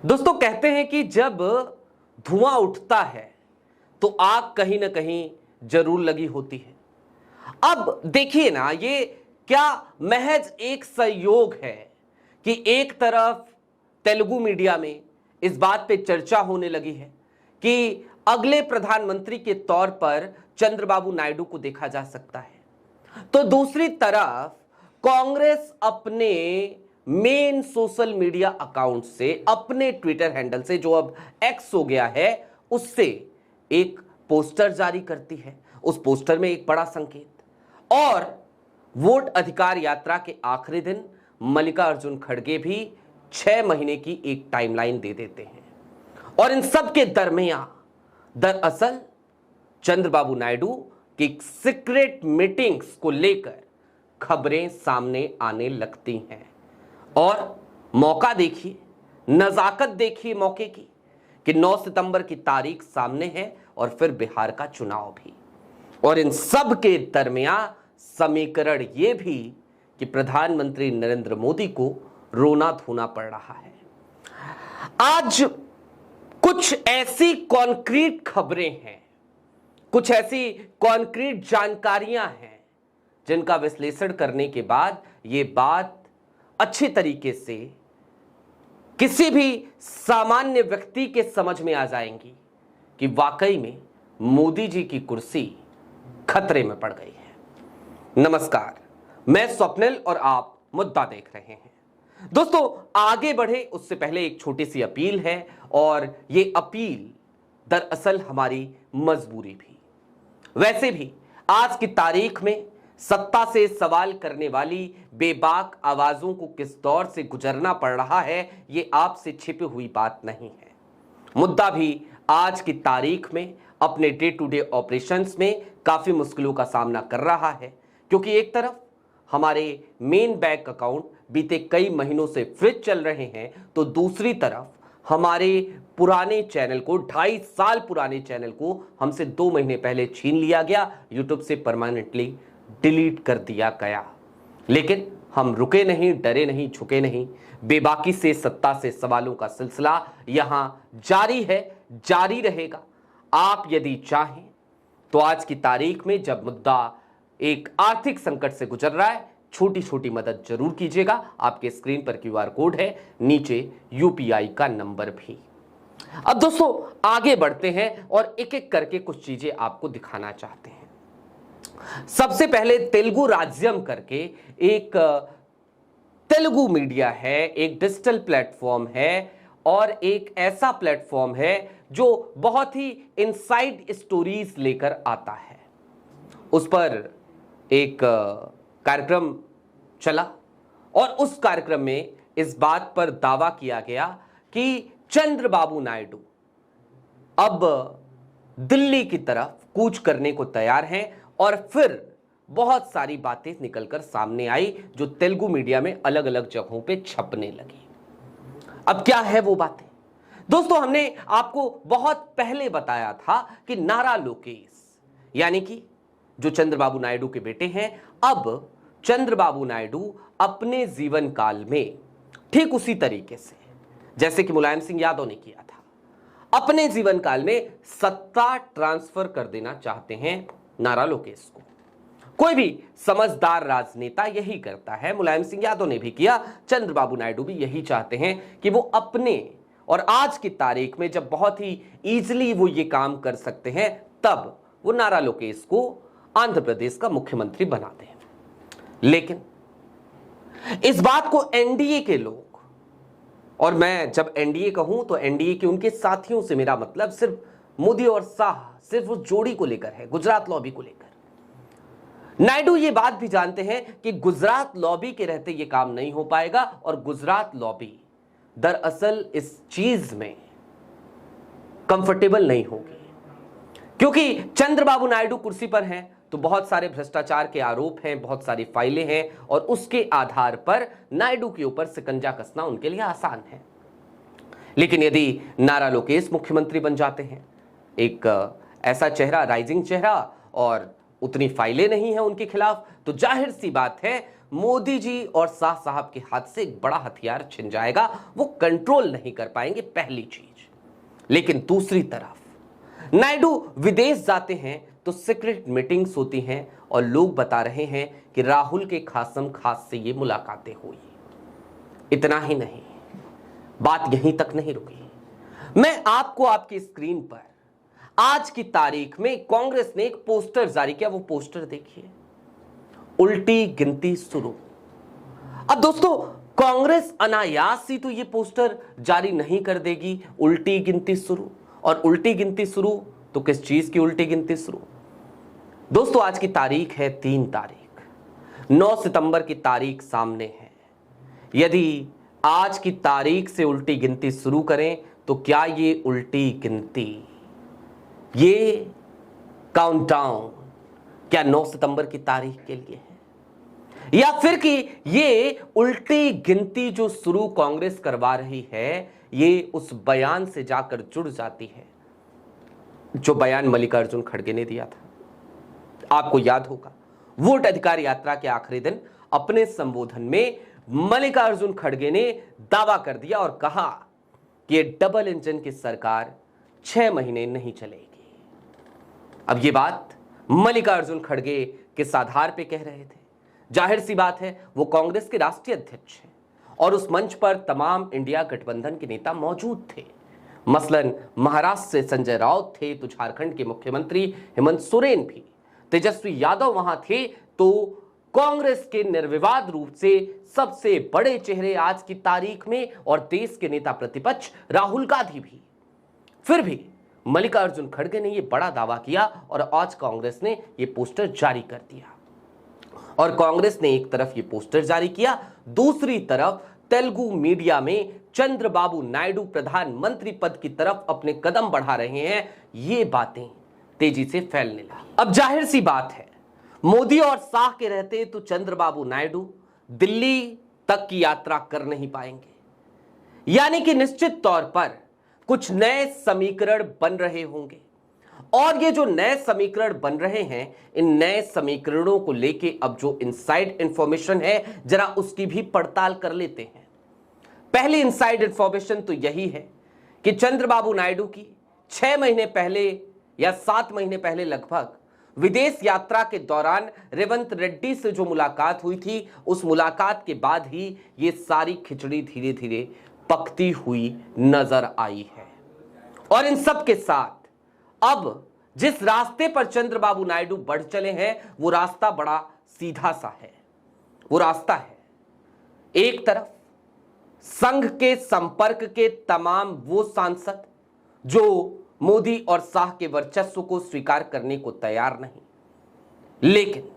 दोस्तों कहते हैं कि जब धुआं उठता है तो आग कहीं ना कहीं जरूर लगी होती है। अब देखिए ना, ये क्या महज एक संयोग है कि एक तरफ तेलुगु मीडिया में इस बात पे चर्चा होने लगी है कि अगले प्रधानमंत्री के तौर पर चंद्रबाबू नायडू को देखा जा सकता है, तो दूसरी तरफ कांग्रेस अपने मेन सोशल मीडिया अकाउंट से, अपने ट्विटर हैंडल से, जो अब एक्स हो गया है, उससे एक पोस्टर जारी करती है। उस पोस्टर में एक बड़ा संकेत, और वोट अधिकार यात्रा के आखिरी दिन मल्लिकार्जुन खड़गे भी 6 महीने की एक टाइमलाइन दे देते हैं। और इन सब के दरमियान दरअसल चंद्रबाबू नायडू की सीक्रेट मीटिंग्स को लेकर खबरें सामने आने लगती हैं। और मौका देखिए, नजाकत देखिए मौके की, कि 9 सितंबर की तारीख सामने है और फिर बिहार का चुनाव भी। और इन सब के दरमियान समीकरण यह भी कि प्रधानमंत्री नरेंद्र मोदी को रोना धोना पड़ रहा है। आज कुछ ऐसी कॉन्क्रीट खबरें हैं, कुछ ऐसी कॉन्क्रीट जानकारियां हैं जिनका विश्लेषण करने के बाद यह बात अच्छे तरीके से किसी भी सामान्य व्यक्ति के समझ में आ जाएंगी कि वाकई में मोदी जी की कुर्सी खतरे में पड़ गई है। नमस्कार, मैं स्वप्निल और आप मुद्दा देख रहे हैं। दोस्तों, आगे बढ़े उससे पहले एक छोटी सी अपील है, और ये अपील दरअसल हमारी मजबूरी भी। वैसे भी आज की तारीख में सत्ता से सवाल करने वाली बेबाक आवाजों को किस दौर से गुजरना पड़ रहा है, ये आपसे छिपी हुई बात नहीं है। मुद्दा भी आज की तारीख में अपने डे टू डे ऑपरेशंस में काफी मुश्किलों का सामना कर रहा है, क्योंकि एक तरफ हमारे मेन बैंक अकाउंट बीते कई महीनों से फ्रीज चल रहे हैं, तो दूसरी तरफ हमारे पुराने चैनल को, 2.5 साल पुराने चैनल को हमसे 2 महीने पहले छीन लिया गया, यूट्यूब से परमानेंटली डिलीट कर दिया गया। लेकिन हम रुके नहीं, डरे नहीं, झुके नहीं। बेबाकी से सत्ता से सवालों का सिलसिला यहां जारी है, जारी रहेगा। आप यदि चाहें तो आज की तारीख में जब मुद्दा एक आर्थिक संकट से गुजर रहा है, छोटी छोटी मदद जरूर कीजिएगा। आपके स्क्रीन पर क्यूआर कोड है, नीचे यूपीआई का नंबर भी। अब दोस्तों आगे बढ़ते हैं और एक एक करके कुछ चीजें आपको दिखाना चाहते हैं। सबसे पहले तेलुगु राज्यम करके एक तेलुगु मीडिया है, एक डिजिटल प्लेटफॉर्म है, और एक ऐसा प्लेटफॉर्म है जो बहुत ही इनसाइड स्टोरीज लेकर आता है। उस पर एक कार्यक्रम चला, और उस कार्यक्रम में इस बात पर दावा किया गया कि चंद्रबाबू नायडू अब दिल्ली की तरफ कूच करने को तैयार हैं, और फिर बहुत सारी बातें निकलकर सामने आई जो तेलुगु मीडिया में अलग अलग जगहों पे छपने लगी। अब क्या है वो बातें? दोस्तों, हमने आपको बहुत पहले बताया था कि नारा लोकेश, यानी कि जो चंद्रबाबू नायडू के बेटे हैं, अब चंद्रबाबू नायडू अपने जीवन काल में ठीक उसी तरीके से जैसे कि मुलायम सिंह यादव ने किया था, अपने जीवन काल में सत्ता ट्रांसफर कर देना चाहते हैं नारा लोकेश को। कोई भी समझदार राजनेता यही करता है, मुलायम सिंह यादव ने भी किया, चंद्रबाबू नायडू भी यही चाहते हैं कि वो अपने, और आज की तारीख में जब बहुत ही इजीली वो ये काम कर सकते हैं, तब वो नारा लोकेश को आंध्र प्रदेश का मुख्यमंत्री बनाते हैं। लेकिन इस बात को एनडीए के लोग, और मैं जब एनडीए कहूं तो एनडीए के उनके साथियों से मेरा मतलब सिर्फ मोदी और शाह, सिर्फ उस जोड़ी को लेकर है, गुजरात लॉबी को लेकर। नायडू ये बात भी जानते हैं कि गुजरात लॉबी के रहते ये काम नहीं हो पाएगा, और गुजरात लॉबी दरअसल इस चीज में कंफर्टेबल नहीं होगी, क्योंकि चंद्रबाबू नायडू कुर्सी पर हैं तो बहुत सारे भ्रष्टाचार के आरोप हैं, बहुत सारी फाइलें हैं, और उसके आधार पर नायडू के ऊपर शिकंजा कसना उनके लिए आसान है। लेकिन यदि नारा लोकेश मुख्यमंत्री बन जाते हैं, एक ऐसा चेहरा, राइजिंग चेहरा, और उतनी फाइलें नहीं हैं उनके खिलाफ, तो जाहिर सी बात है मोदी जी और शाह साहब के हाथ से एक बड़ा हथियार छिन जाएगा, वो कंट्रोल नहीं कर पाएंगे, पहली चीज। लेकिन दूसरी तरफ नायडू विदेश जाते हैं तो सीक्रेट मीटिंग्स होती हैं और लोग बता रहे हैं कि राहुल के खासम खास से ये मुलाकातें हुई। इतना ही नहीं, बात यहीं तक नहीं रुकी। मैं आपको आपकी स्क्रीन पर आज की तारीख में कांग्रेस ने एक पोस्टर जारी किया। वो पोस्टर देखिए, उल्टी गिनती शुरू। अब दोस्तों, कांग्रेस अनायास ही तो ये पोस्टर जारी नहीं कर देगी, उल्टी गिनती शुरू। और उल्टी गिनती शुरू तो किस चीज की उल्टी गिनती शुरू? दोस्तों, आज की तारीख है 3 तारीख, 9 सितंबर की तारीख सामने है। यदि आज की तारीख से उल्टी गिनती शुरू करें तो क्या ये उल्टी गिनती, ये काउंटडाउन क्या 9 सितंबर की तारीख के लिए है, या फिर कि ये उल्टी गिनती जो शुरू कांग्रेस करवा रही है, ये उस बयान से जाकर जुड़ जाती है जो बयान मल्लिकार्जुन खड़गे ने दिया था। आपको याद होगा, वोट अधिकार यात्रा के आखिरी दिन अपने संबोधन में मल्लिकार्जुन खड़गे ने दावा कर दिया और कहा कि ये डबल इंजन की सरकार 6 महीने नहीं चलेगी। अब ये बात मल्लिकार्जुन खड़गे किस आधार पे कह रहे थे? जाहिर सी बात है, वो कांग्रेस के राष्ट्रीय अध्यक्ष हैं और उस मंच पर तमाम इंडिया गठबंधन के नेता मौजूद थे। मसलन महाराष्ट्र से संजय राउत थे, तो झारखंड के मुख्यमंत्री हेमंत सोरेन भी, तेजस्वी यादव वहां थे, तो कांग्रेस के निर्विवाद रूप से सबसे बड़े चेहरे आज की तारीख में और देश के नेता प्रतिपक्ष राहुल गांधी भी। फिर भी मल्लिकार्जुन खड़गे ने यह बड़ा दावा किया और आज कांग्रेस ने यह पोस्टर जारी कर दिया। और कांग्रेस ने एक तरफ ये पोस्टर जारी किया, दूसरी तरफ तेलुगु मीडिया में चंद्रबाबू नायडू प्रधानमंत्री पद की तरफ अपने कदम बढ़ा रहे हैं। ये बातें तेजी से फैलने लगी। अब जाहिर सी बात है, मोदी और शाह के रहते तो चंद्रबाबू नायडू दिल्ली तक की यात्रा कर नहीं पाएंगे, यानी कि निश्चित तौर पर कुछ नए समीकरण बन रहे होंगे। और ये जो नए समीकरण बन रहे हैं, इन नए समीकरणों को लेके अब जो इनसाइड इंफॉर्मेशन है, जरा उसकी भी पड़ताल कर लेते हैं। पहली इनसाइड इंफॉर्मेशन तो यही है कि चंद्रबाबू नायडू की 6 महीने पहले या 7 महीने पहले लगभग विदेश यात्रा के दौरान रेवंत रेड्डी से जो मुलाकात हुई थी, उस मुलाकात के बाद ही ये सारी खिचड़ी धीरे धीरे पकती हुई नजर आई है। और इन सब के साथ अब जिस रास्ते पर चंद्रबाबू नायडू बढ़ चले हैं, वो रास्ता बड़ा सीधा सा है। वो रास्ता है, एक तरफ संघ के संपर्क के तमाम वो सांसद जो मोदी और शाह के वर्चस्व को स्वीकार करने को तैयार नहीं, लेकिन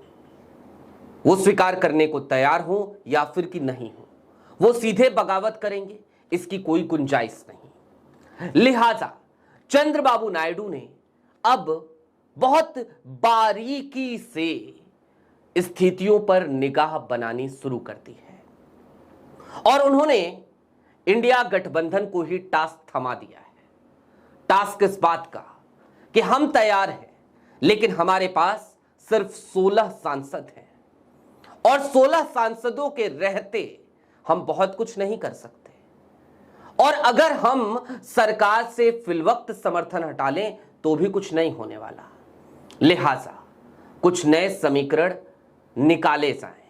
वो स्वीकार करने को तैयार हो या फिर कि नहीं हो, वो सीधे बगावत करेंगे, इसकी कोई गुंजाइश नहीं। लिहाजा चंद्रबाबू नायडू ने अब बहुत बारीकी से स्थितियों पर निगाह बनानी शुरू कर दी है और उन्होंने इंडिया गठबंधन को ही टास्क थमा दिया है। टास्क इस बात का कि हम तैयार हैं, लेकिन हमारे पास सिर्फ 16 सांसद हैं और 16 सांसदों के रहते हम बहुत कुछ नहीं कर सकते। और अगर हम सरकार से फिलवक्त समर्थन हटा लें तो भी कुछ नहीं होने वाला। लिहाजा कुछ नए समीकरण निकाले जाएं,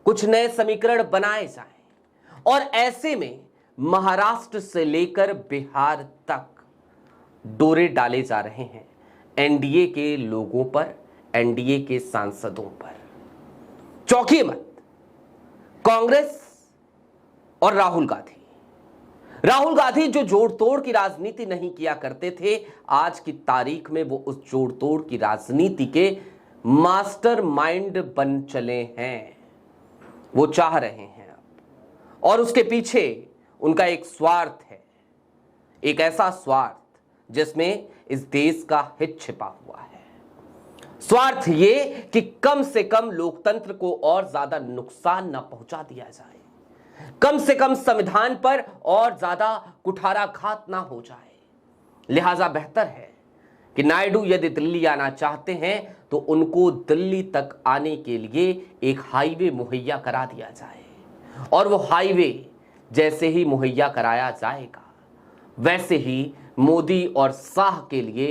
कुछ नए समीकरण बनाए जाएं और ऐसे में महाराष्ट्र से लेकर बिहार तक डोरे डाले जा रहे हैं एनडीए के लोगों पर, एनडीए के सांसदों पर। चौंकिए मत, कांग्रेस और राहुल गांधी जो जोड़ तोड़ की राजनीति नहीं किया करते थे, आज की तारीख में वो उस जोड़ तोड़ की राजनीति के मास्टरमाइंड बन चले हैं। वो चाह रहे हैं अब, और उसके पीछे उनका एक स्वार्थ है, एक ऐसा स्वार्थ जिसमें इस देश का हित छिपा हुआ है। स्वार्थ ये कि कम से कम लोकतंत्र को और ज्यादा नुकसान न पहुंचा दिया जाए, कम से कम संविधान पर और ज्यादा कुठाराघात ना हो जाए। लिहाजा बेहतर है कि नायडू यदि दिल्ली आना चाहते हैं तो उनको दिल्ली तक आने के लिए एक हाईवे मुहैया करा दिया जाए, और वो हाईवे जैसे ही मुहैया कराया जाएगा वैसे ही मोदी और शाह के लिए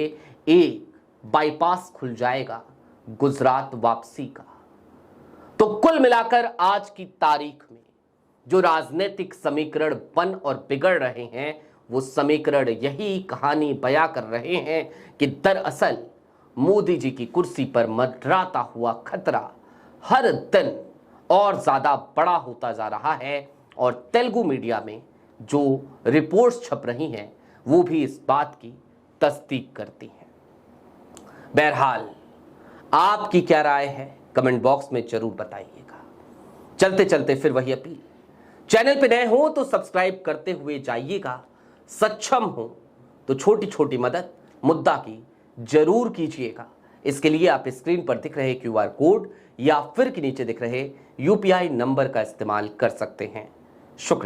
एक बाईपास खुल जाएगा गुजरात वापसी का। तो कुल मिलाकर आज की तारीख में जो राजनीतिक समीकरण बन और बिगड़ रहे हैं वो समीकरण यही कहानी बयां कर रहे हैं कि दरअसल मोदी जी की कुर्सी पर मंडराता हुआ खतरा हर दिन और ज्यादा बड़ा होता जा रहा है, और तेलुगु मीडिया में जो रिपोर्ट्स छप रही हैं वो भी इस बात की तस्दीक करती हैं। बहरहाल आपकी क्या राय है कमेंट बॉक्स में जरूर बताइएगा। चलते चलते फिर वही अपील, चैनल पे नए हो तो सब्सक्राइब करते हुए जाइएगा, सक्षम हो तो छोटी छोटी मदद मुद्दा की जरूर कीजिएगा। इसके लिए आप स्क्रीन पर दिख रहे QR कोड या फिर के नीचे दिख रहे UPI नंबर का इस्तेमाल कर सकते हैं। शुक्रिया।